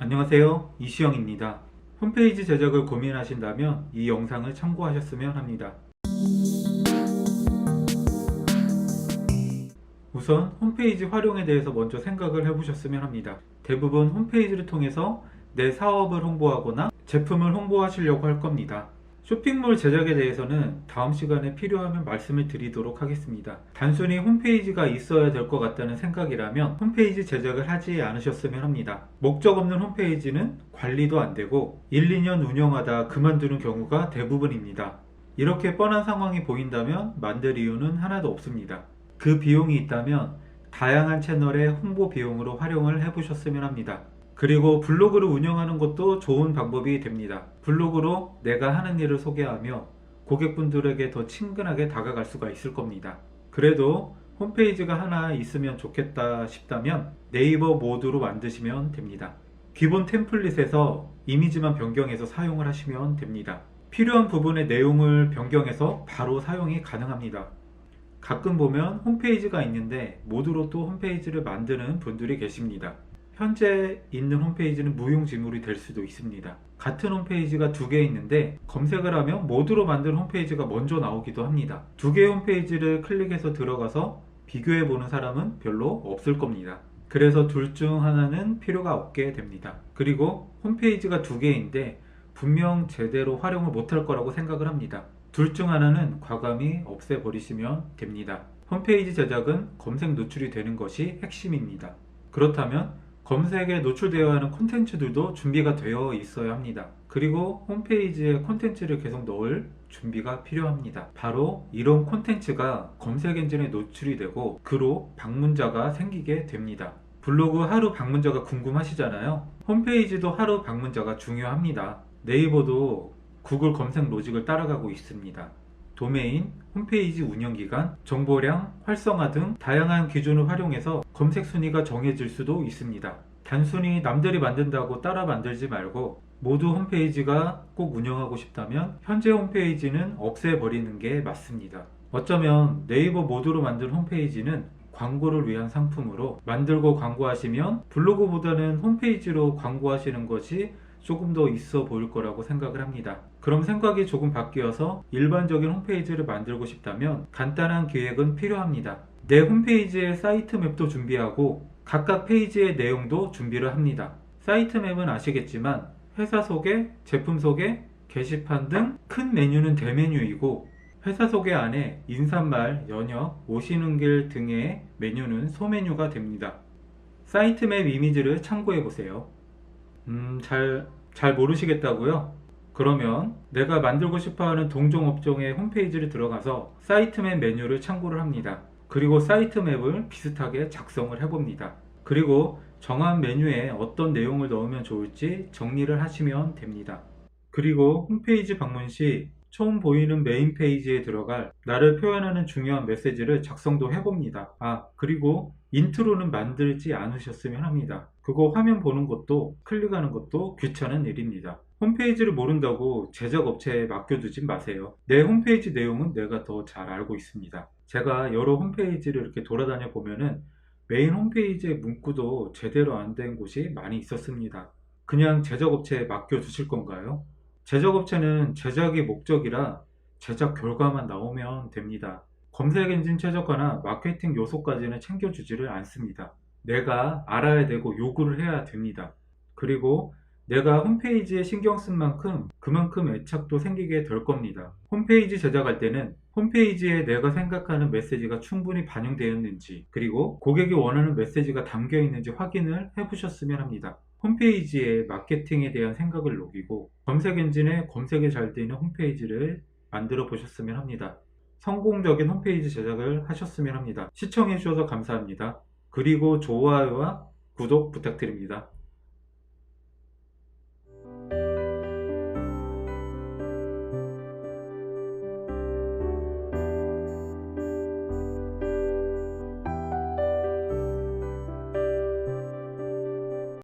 안녕하세요, 이시영입니다. 홈페이지 제작을 고민하신다면 이 영상을 참고하셨으면 합니다. 우선 홈페이지 활용에 대해서 먼저 생각을 해보셨으면 합니다. 대부분 홈페이지를 통해서 내 사업을 홍보하거나 제품을 홍보하시려고 할 겁니다. 쇼핑몰 제작에 대해서는 다음 시간에 필요하면 말씀을 드리도록 하겠습니다. 단순히 홈페이지가 있어야 될 것 같다는 생각이라면 홈페이지 제작을 하지 않으셨으면 합니다. 목적 없는 홈페이지는 관리도 안 되고 1, 2년 운영하다 그만두는 경우가 대부분입니다. 이렇게 뻔한 상황이 보인다면 만들 이유는 하나도 없습니다. 그 비용이 있다면 다양한 채널의 홍보 비용으로 활용을 해보셨으면 합니다. 그리고 블로그를 운영하는 것도 좋은 방법이 됩니다. 블로그로 내가 하는 일을 소개하며 고객분들에게 더 친근하게 다가갈 수가 있을 겁니다. 그래도 홈페이지가 하나 있으면 좋겠다 싶다면 네이버 모드로 만드시면 됩니다. 기본 템플릿에서 이미지만 변경해서 사용을 하시면 됩니다. 필요한 부분의 내용을 변경해서 바로 사용이 가능합니다. 가끔 보면 홈페이지가 있는데 모드로 또 홈페이지를 만드는 분들이 계십니다. 현재 있는 홈페이지는 무용지물이 될 수도 있습니다. 같은 홈페이지가 두 개 있는데 검색을 하면 모드로 만든 홈페이지가 먼저 나오기도 합니다. 두 개의 홈페이지를 클릭해서 들어가서 비교해 보는 사람은 별로 없을 겁니다. 그래서 둘 중 하나는 필요가 없게 됩니다. 그리고 홈페이지가 두 개인데 분명 제대로 활용을 못할 거라고 생각을 합니다. 둘 중 하나는 과감히 없애버리시면 됩니다. 홈페이지 제작은 검색 노출이 되는 것이 핵심입니다. 그렇다면 검색에 노출되어야 하는 콘텐츠들도 준비가 되어 있어야 합니다. 그리고 홈페이지에 콘텐츠를 계속 넣을 준비가 필요합니다. 바로 이런 콘텐츠가 검색 엔진에 노출이 되고 그로 방문자가 생기게 됩니다. 블로그 하루 방문자가 궁금하시잖아요. 홈페이지도 하루 방문자가 중요합니다. 네이버도 구글 검색 로직을 따라가고 있습니다. 도메인, 홈페이지 운영기간, 정보량, 활성화 등 다양한 기준을 활용해서 검색 순위가 정해질 수도 있습니다. 단순히 남들이 만든다고 따라 만들지 말고 모두 홈페이지가 꼭 운영하고 싶다면 현재 홈페이지는 없애버리는 게 맞습니다. 어쩌면 네이버 모드로 만든 홈페이지는 광고를 위한 상품으로 만들고 광고하시면 블로그보다는 홈페이지로 광고하시는 것이 조금 더 있어 보일 거라고 생각을 합니다. 그럼 생각이 조금 바뀌어서 일반적인 홈페이지를 만들고 싶다면 간단한 기획은 필요합니다. 내 홈페이지에 사이트 맵도 준비하고 각각 페이지의 내용도 준비를 합니다. 사이트 맵은 아시겠지만 회사 소개, 제품 소개, 게시판 등 큰 메뉴는 대메뉴이고 회사 소개 안에 인사말, 연역, 오시는 길 등의 메뉴는 소메뉴가 됩니다. 사이트 맵 이미지를 참고해 보세요. 잘 모르시겠다고요? 그러면 내가 만들고 싶어하는 동종 업종의 홈페이지를 들어가서 사이트 맵 메뉴를 참고를 합니다. 그리고 사이트 맵을 비슷하게 작성을 해봅니다. 그리고 정한 메뉴에 어떤 내용을 넣으면 좋을지 정리를 하시면 됩니다. 그리고 홈페이지 방문 시 처음 보이는 메인 페이지에 들어갈 나를 표현하는 중요한 메시지를 작성도 해봅니다. 그리고 인트로는 만들지 않으셨으면 합니다. 그거 화면 보는 것도 클릭하는 것도 귀찮은 일입니다. 홈페이지를 모른다고 제작업체에 맡겨두지 마세요. 내 홈페이지 내용은 내가 더 잘 알고 있습니다. 제가 여러 홈페이지를 이렇게 돌아다녀 보면은 메인 홈페이지의 문구도 제대로 안 된 곳이 많이 있었습니다. 그냥 제작업체에 맡겨두실 건가요? 제작업체는 제작이 목적이라 제작 결과만 나오면 됩니다. 검색 엔진 최적화나 마케팅 요소까지는 챙겨주지를 않습니다. 내가 알아야 되고 요구를 해야 됩니다. 그리고 내가 홈페이지에 신경 쓴 만큼 그만큼 애착도 생기게 될 겁니다. 홈페이지 제작할 때는 홈페이지에 내가 생각하는 메시지가 충분히 반영되었는지 그리고 고객이 원하는 메시지가 담겨 있는지 확인을 해보셨으면 합니다. 홈페이지의 마케팅에 대한 생각을 녹이고 검색 엔진에 검색이 잘 되는 홈페이지를 만들어 보셨으면 합니다. 성공적인 홈페이지 제작을 하셨으면 합니다. 시청해 주셔서 감사합니다. 그리고 좋아요와 구독 부탁드립니다.